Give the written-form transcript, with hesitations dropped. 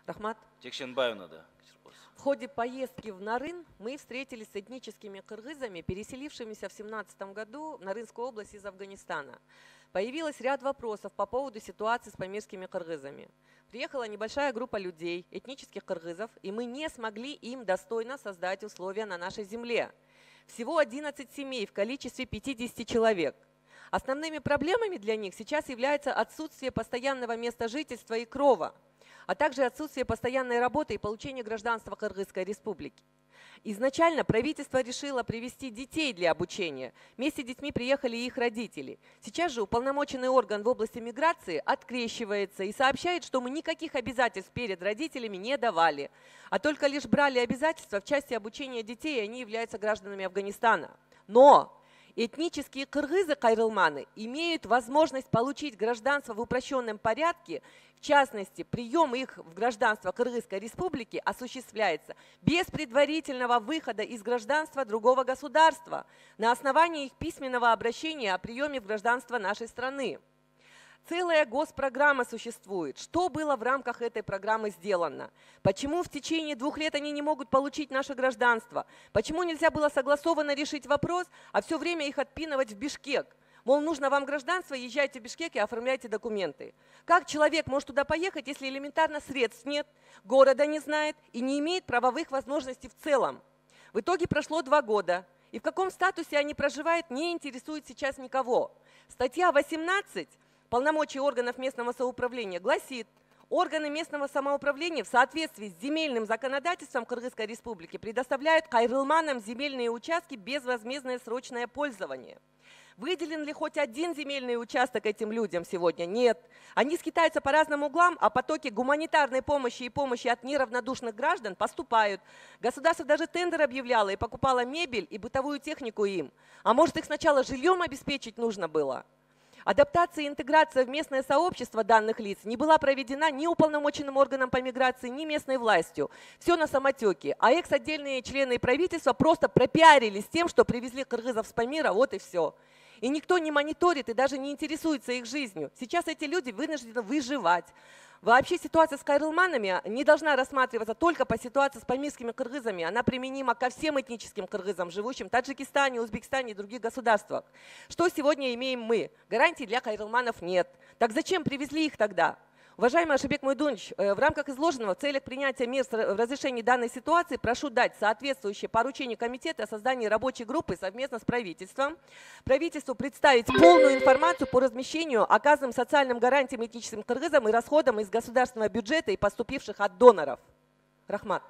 Рахмат. В ходе поездки в Нарын мы встретились с этническими кыргызами, переселившимися в 2017 году в Нарынскую область из Афганистана. Появилось ряд вопросов по поводу ситуации с памирскими кыргызами. Приехала небольшая группа людей, этнических кыргызов, и мы не смогли им достойно создать условия на нашей земле. Всего 11 семей в количестве 50 человек. Основными проблемами для них сейчас является отсутствие постоянного места жительства и крова, а также отсутствие постоянной работы и получение гражданства Кыргызской республики. Изначально правительство решило привести детей для обучения. Вместе с детьми приехали их родители. Сейчас же уполномоченный орган в области миграции открещивается и сообщает, что мы никаких обязательств перед родителями не давали, а только лишь брали обязательства в части обучения детей, и они являются гражданами Афганистана. Но этнические кыргызы-кайрылманы имеют возможность получить гражданство в упрощенном порядке. В частности, прием их в гражданство Кыргызской республики осуществляется без предварительного выхода из гражданства другого государства на основании их письменного обращения о приеме в гражданство нашей страны. Целая госпрограмма существует. Что было в рамках этой программы сделано? Почему в течение 2 лет они не могут получить наше гражданство? Почему нельзя было согласованно решить вопрос, а все время их отпинывать в Бишкек? Мол, нужно вам гражданство, езжайте в Бишкек и оформляйте документы. Как человек может туда поехать, если элементарно средств нет, города не знает и не имеет правовых возможностей в целом? В итоге прошло 2 года. И в каком статусе они проживают, не интересует сейчас никого. Статья 18 полномочий органов местного самоуправления гласит: органы местного самоуправления в соответствии с земельным законодательством Кыргызской республики предоставляют кайрылманам земельные участки безвозмездное срочное пользование. Выделен ли хоть один земельный участок этим людям сегодня? Нет. Они скитаются по разным углам, а потоки гуманитарной помощи и помощи от неравнодушных граждан поступают. Государство даже тендер объявляло и покупало мебель и бытовую технику им. А может, их сначала жильем обеспечить нужно было? Адаптация и интеграция в местное сообщество данных лиц не была проведена ни уполномоченным органом по миграции, ни местной властью. Все на самотеке. А экс-отдельные члены правительства просто пропиарились тем, что привезли кыргызов с Памира, вот и все. И никто не мониторит и даже не интересуется их жизнью. Сейчас эти люди вынуждены выживать. Вообще ситуация с кайрылманами не должна рассматриваться только по ситуации с памирскими кыргызами. Она применима ко всем этническим кыргызам, живущим в Таджикистане, Узбекистане и других государствах. Что сегодня имеем мы? Гарантий для кайрылманов нет. Так зачем привезли их тогда? Уважаемый Ашибек Мойдунович, в рамках изложенного в целях принятия мер в разрешении данной ситуации прошу дать соответствующее поручение комитета о создании рабочей группы совместно с правительством. Правительству представить полную информацию по размещению оказанным социальным гарантиям этническим кыргызам и расходам из государственного бюджета и поступивших от доноров. Рахмат.